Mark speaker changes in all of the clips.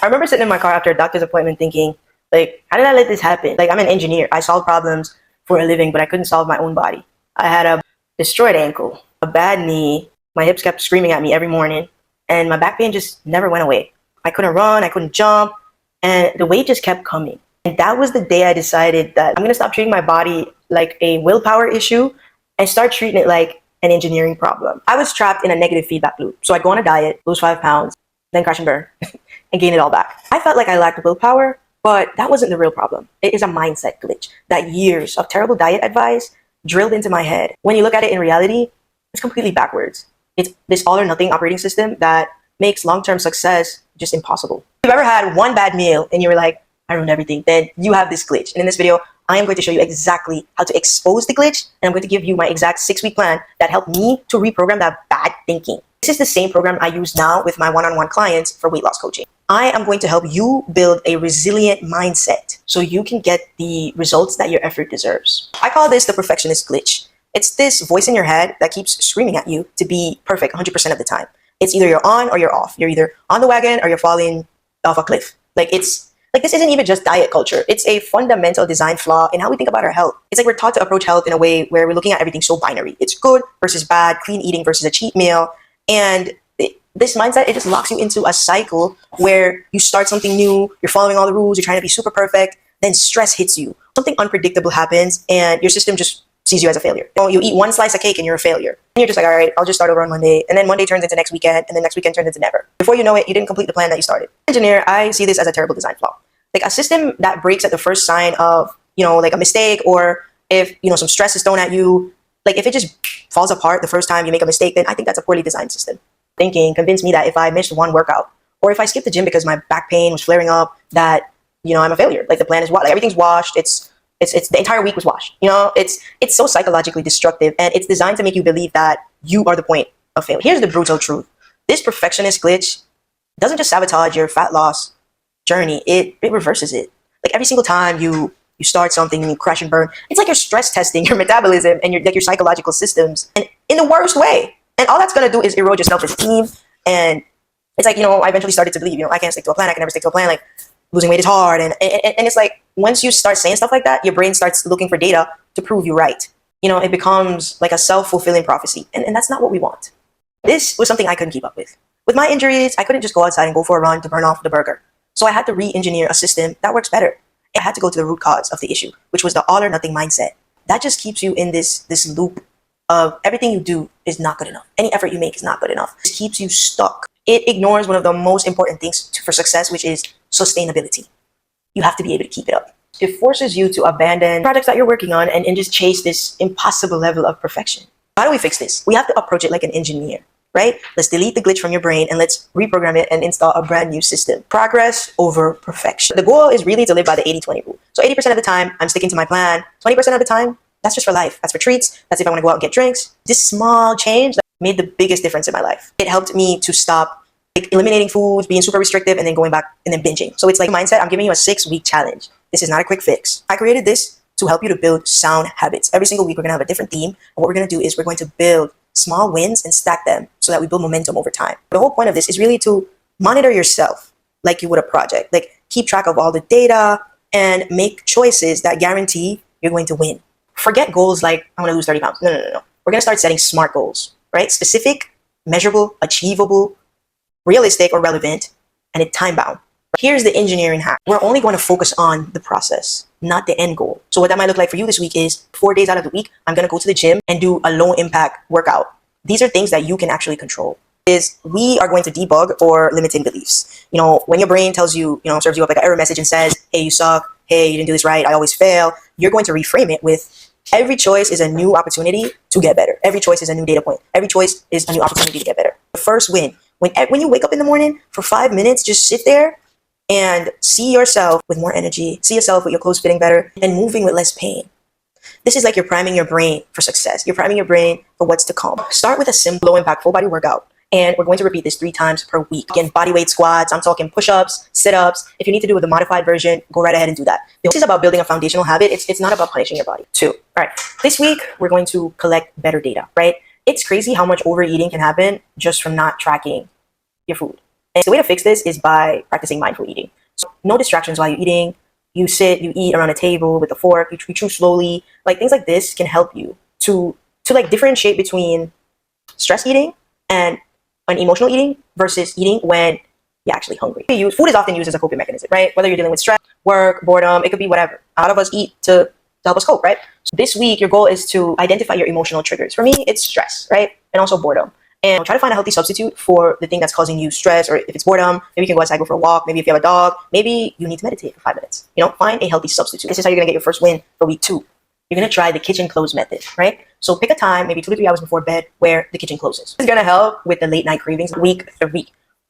Speaker 1: I remember sitting in my car after a doctor's appointment thinking, like, how did I let this happen? Like, I'm an engineer. I solve problems for a living, but I couldn't solve my own body. I had a destroyed ankle, a bad knee. My hips kept screaming at me every morning, and my back pain just never went away. I couldn't run, I couldn't jump, and the weight just kept coming. And that was the day I decided that I'm going to stop treating my body like a willpower issue and start treating it like an engineering problem. I was trapped in a negative feedback loop. So I'd go on a diet, lose 5 pounds, then crash and burn and gain it all back. I felt like I lacked willpower, but that wasn't the real problem. It is a mindset glitch that years of terrible diet advice drilled into my head. When you look at it in reality, it's completely backwards. It's this all or nothing operating system that makes long-term success just impossible. If you've ever had one bad meal and you were like, I ruined everything, then you have this glitch. And in this video, I am going to show you exactly how to expose the glitch, and I'm going to give you my exact 6-week plan that helped me to reprogram that bad thinking. This is the same program I use now with my one-on-one clients for weight loss coaching. I am going to help you build a resilient mindset so you can get the results that your effort deserves. I call this the perfectionist glitch. It's this voice in your head that keeps screaming at you to be perfect 100% of the time. It's either you're on or you're off. You're either on the wagon or you're falling off a cliff. This isn't even just diet culture. It's a fundamental design flaw in how we think about our health. It's like we're taught to approach health in a way where we're looking at everything so binary. It's good versus bad, clean eating versus a cheat meal. And this mindset, it just locks you into a cycle where you start something new, you're following all the rules, you're trying to be super perfect, then stress hits you. Something unpredictable happens and your system just sees you as a failure. You eat one slice of cake and you're a failure. And you're just like, all right, I'll just start over on Monday. And then Monday turns into next weekend, and then next weekend turns into never. Before you know it, you didn't complete the plan that you started. Engineer, I see this as a terrible design flaw. Like a system that breaks at the first sign of, like a mistake, or if, some stress is thrown at you, like if it just falls apart the first time you make a mistake, then I think that's a poorly designed system. Thinking convinced me that if I missed one workout, or if I skipped the gym because my back pain was flaring up, that, I'm a failure. Like the plan is washed, like everything's washed. It's the entire week was washed. It's so psychologically destructive, and it's designed to make you believe that you are the point of failure. Here's the brutal truth. This perfectionist glitch doesn't just sabotage your fat loss journey, it reverses it. Like every single time you start something and you crash and burn, it's like you're stress testing your metabolism and your psychological systems, and in the worst way. And all that's gonna do is erode your self-esteem. And it's like, I eventually started to believe, I can't stick to a plan, I can never stick to a plan, like losing weight is hard. And it's like, once you start saying stuff like that, your brain starts looking for data to prove you right. It becomes like a self-fulfilling prophecy. And that's not what we want. This was something I couldn't keep up with. With my injuries, I couldn't just go outside and go for a run to burn off the burger. So I had to re-engineer a system that works better. I had to go to the root cause of the issue, which was the all or nothing mindset. That just keeps you in this loop of everything you do is not good enough. Any effort you make is not good enough. It keeps you stuck. It ignores one of the most important things for success, which is sustainability. You have to be able to keep it up. It forces you to abandon projects that you're working on and just chase this impossible level of perfection. How do we fix this? We have to approach it like an engineer, right? Let's delete the glitch from your brain and let's reprogram it and install a brand new system. Progress over perfection. The goal is really to live by the 80-20 rule. So 80% of the time, I'm sticking to my plan. 20% of the time, that's just for life. That's for treats. That's if I want to go out and get drinks. This small change made the biggest difference in my life. It helped me to stop eliminating foods, being super restrictive, and then going back and then binging. So it's like mindset. I'm giving you a 6-week challenge. This is not a quick fix. I created this to help you to build sound habits. Every single week, we're going to have a different theme. And what we're going to do is we're going to build small wins and stack them so that we build momentum over time. The whole point of this is really to monitor yourself like you would a project. Like keep track of all the data and make choices that guarantee you're going to win. Forget goals like I want to lose 30 pounds. No. We're going to start setting SMART goals, right? Specific, measurable, achievable, realistic or relevant, and it's time bound. Here's the engineering hack. We're only going to focus on the process, not the end goal. So what that might look like for you this week is 4 days out of the week, I'm going to go to the gym and do a low impact workout. These are things that you can actually control. We are going to debug or limiting beliefs. When your brain tells you, serves you up like an error message and says, hey, you suck. Hey, you didn't do this right. I always fail. You're going to reframe it with every choice is a new opportunity to get better. Every choice is a new data point. Every choice is a new opportunity to get better. The first win. When you wake up in the morning for 5 minutes, just sit there and see yourself with more energy, see yourself with your clothes fitting better and moving with less pain. This is like you're priming your brain for success. You're priming your brain for what's to come. Start with a simple, low impact, full body workout. And we're going to repeat this 3 times per week. Again, body weight squats, I'm talking push-ups, sit-ups. If you need to do with the modified version, go right ahead and do that. This is about building a foundational habit. It's not about punishing your body. 2. All right, this week, we're going to collect better data, right? It's crazy how much overeating can happen just from not tracking your food. And the way to fix this is by practicing mindful eating. So no distractions while you're eating. You sit, you eat around a table with a fork, you chew slowly. Like things like this can help you to like differentiate between stress eating and emotional eating versus eating when you're actually hungry. Food is often used as a coping mechanism, right? Whether you're dealing with stress, work, boredom, it could be whatever. A lot of us eat to help us cope, right? So this week, your goal is to identify your emotional triggers. For me, it's stress, right? And also boredom. And try to find a healthy substitute for the thing that's causing you stress, or if it's boredom, maybe you can go outside, go for a walk. Maybe if you have a dog, maybe you need to meditate for 5 minutes. Find a healthy substitute. This is how you're gonna get your first win for week 2. You're gonna try the kitchen close method, right? So pick a time, maybe 2 to 3 hours before bed, where the kitchen closes. This is gonna help with the late night cravings week 3.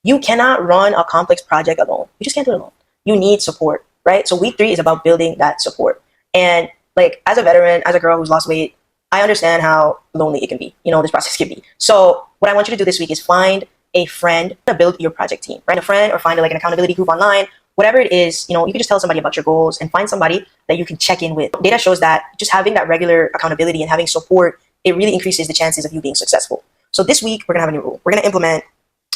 Speaker 1: You cannot run a complex project alone. You just can't do it alone. You need support, right? So week 3 is about building that support. And like as a veteran, as a girl who's lost weight, I understand how lonely it can be. This process can be. So what I want you to do this week is find a friend to build your project team, right? A friend, or find like an accountability group online, whatever it is. You can just tell somebody about your goals and find somebody that you can check in with. Data shows that just having that regular accountability and having support, it really increases the chances of you being successful. So this week, we're gonna have a new rule. We're gonna implement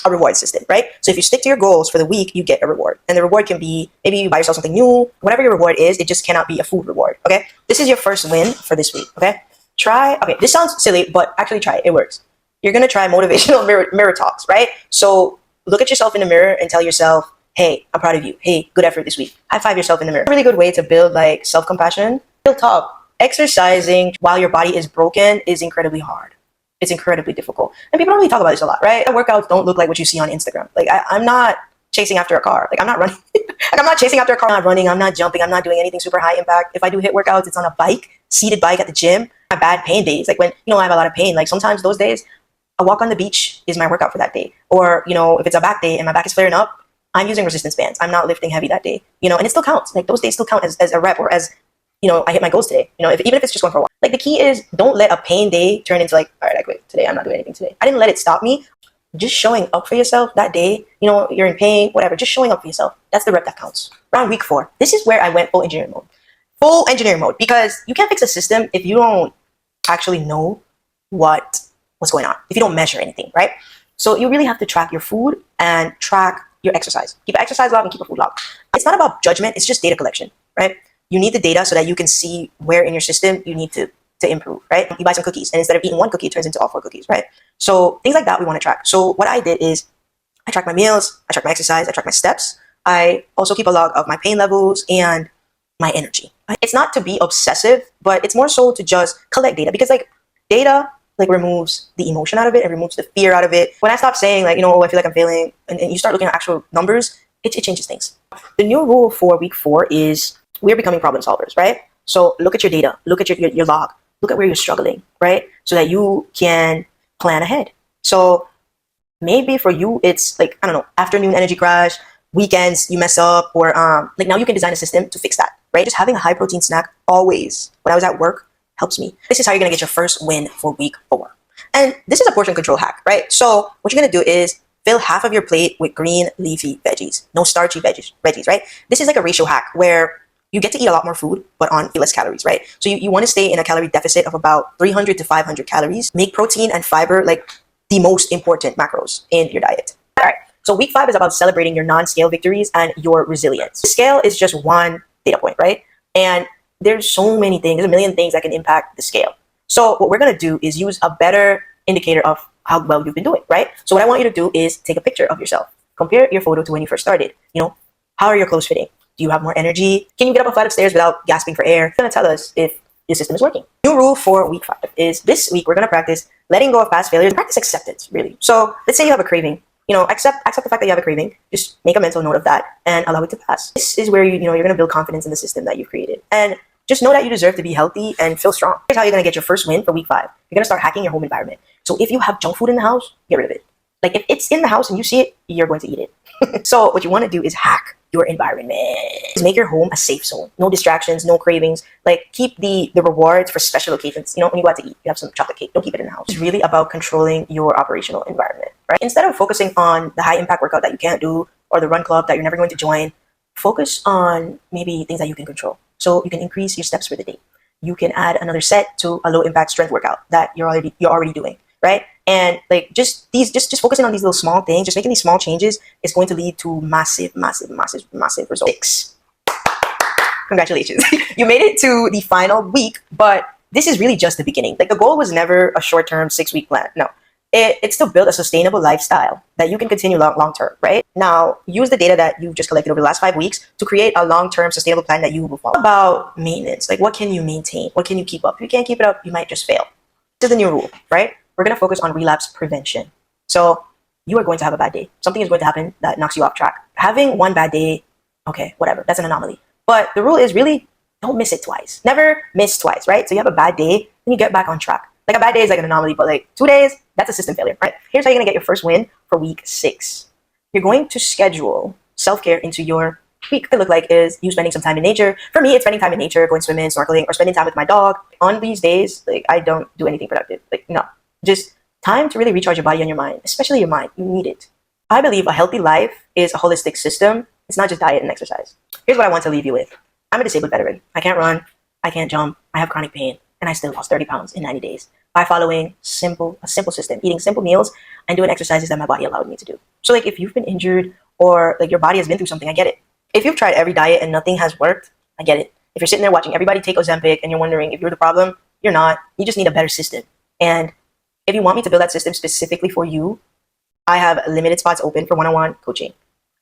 Speaker 1: a reward system, right? So if you stick to your goals for the week, you get a reward. And the reward can be, maybe you buy yourself something new. Whatever your reward is, it just cannot be a food reward, okay? This is your first win for this week, okay? Okay, this sounds silly, but actually try it. It works. You're gonna try motivational mirror talks, right? So look at yourself in the mirror and tell yourself, hey, I'm proud of you. Hey, good effort this week. High five yourself in the mirror. A really good way to build like self-compassion. Real talk. Exercising while your body is broken is incredibly hard. It's incredibly difficult. And people don't really talk about this a lot, right? Workouts don't look like what you see on Instagram. Like I'm not chasing after a car. Like I'm not running. Like I'm not chasing after a car. I'm not running. I'm not jumping. I'm not doing anything super high impact. If I do hit workouts, it's on a bike, seated bike at the gym. My bad pain days. Like when, I have a lot of pain. Like sometimes those days, a walk on the beach is my workout for that day. Or, if it's a back day and my back is flaring up, I'm using resistance bands. I'm not lifting heavy that day, and it still counts. Like those days still count as a rep, or as, I hit my goals today. Even if it's just going for a walk. Like the key is don't let a pain day turn into like, all right, I quit today. I'm not doing anything today. I didn't let it stop me. Just showing up for yourself that day, you're in pain, whatever, just showing up for yourself. That's the rep that counts. Around week 4, this is where I went full engineering mode. Full engineering mode, because you can't fix a system if you don't actually know what's going on, if you don't measure anything, right? So you really have to track your food and track your exercise. Keep your exercise log and keep a food log. It's not about judgment, it's just data collection, right? You need the data so that you can see where in your system you need to improve, right? You buy some cookies, and instead of eating 1 cookie, it turns into all 4 cookies, right? So things like that we want to track. So what I did is I track my meals, I track my exercise, I track my steps. I also keep a log of my pain levels and my energy. It's not to be obsessive, but it's more so to just collect data, because like data removes the emotion out of it and removes the fear out of it. When I stop saying like, oh, I feel like I'm failing, and you start looking at actual numbers, it changes things. The new rule for week 4 is we're becoming problem solvers, right? So look at your data, look at your log, look at where you're struggling, right? So that you can plan ahead. So maybe for you, it's like, I don't know, afternoon energy crash, weekends you mess up, or like now you can design a system to fix that, right? Just having a high protein snack always when I was at work helps me. This is how you're gonna get your first win for week 4. And this is a portion control hack, right? So what you're gonna do is fill half of your plate with green leafy veggies, no starchy veggies, right? This is like a ratio hack where you get to eat a lot more food, but on less calories, right? So you want to stay in a calorie deficit of about 300 to 500 calories. Make protein and fiber like the most important macros in your diet. All right. So week 5 is about celebrating your non-scale victories and your resilience. The scale is just one data point, right? And there's so many things, there's a million things that can impact the scale. So what we're going to do is use a better indicator of how well you've been doing, right? So what I want you to do is take a picture of yourself. Compare your photo to when you first started. How are your clothes fitting? Do you have more energy? Can you get up a flight of stairs without gasping for air? It's going to tell us if your system is working. New rule for week 5 is this week we're going to practice letting go of past failures. Practice acceptance, really. So let's say you have a craving. Accept the fact that you have a craving. Just make a mental note of that and allow it to pass. This is where you're going to build confidence in the system that you've created. And just know that you deserve to be healthy and feel strong. Here's how you're going to get your first win for week 5. You're going to start hacking your home environment. So if you have junk food in the house, get rid of it. Like if it's in the house and you see it, you're going to eat it. So what you want to do is hack your environment. Just make your home a safe zone. No distractions, no cravings. Like keep the rewards for special occasions. When you go out to eat, you have some chocolate cake. Don't keep it in the house. It's really about controlling your operational environment, right? Instead of focusing on the high impact workout that you can't do or the run club that you're never going to join, focus on maybe things that you can control. So you can increase your steps for the day. You can add another set to a low impact strength workout that you're already doing, right? And like just focusing on these little small things, just making these small changes is going to lead to massive, massive, massive, massive results. Congratulations. You made it to the final week, but this is really just the beginning. Like the goal was never a short-term 6-week plan. No, it's to build a sustainable lifestyle that you can continue long term, right? Now, use the data that you've just collected over the last 5 weeks to create a long-term sustainable plan that you will follow. About maintenance, like what can you maintain? What can you keep up? If you can't keep it up, you might just fail. This is the new rule, right? We're going to focus on relapse prevention. So you are going to have a bad day. Something is going to happen that knocks you off track. Having one bad day, okay, whatever, that's an anomaly. But the rule is really don't miss it twice. Never miss twice, right? So you have a bad day, then you get back on track. Like a bad day is like an anomaly, but like 2 days, that's a system failure, right? Here's how you're gonna get your first win for week 6. You're going to schedule self-care into your week. What it look like is you spending some time in nature. For me, it's spending time in nature, going swimming, snorkeling, or spending time with my dog. On these days, like I don't do anything productive. Like no, just time to really recharge your body and your mind, especially your mind. You need it. I believe a healthy life is a holistic system. It's not just diet and exercise. Here's what I want to leave you with. I'm a disabled veteran. I can't run. I can't jump. I have chronic pain. And I still lost 30 pounds in 90 days by following a simple system, eating simple meals and doing exercises that my body allowed me to do. So like if you've been injured or like your body has been through something, I get it. If you've tried every diet and nothing has worked, I get it. If you're sitting there watching everybody take Ozempic and you're wondering if you're the problem, you're not. You just need a better system. And if you want me to build that system specifically for you, I have limited spots open for one-on-one coaching.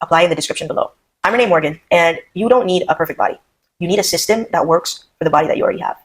Speaker 1: Apply in the description below. I'm Renee Morgan, and you don't need a perfect body. You need a system that works for the body that you already have.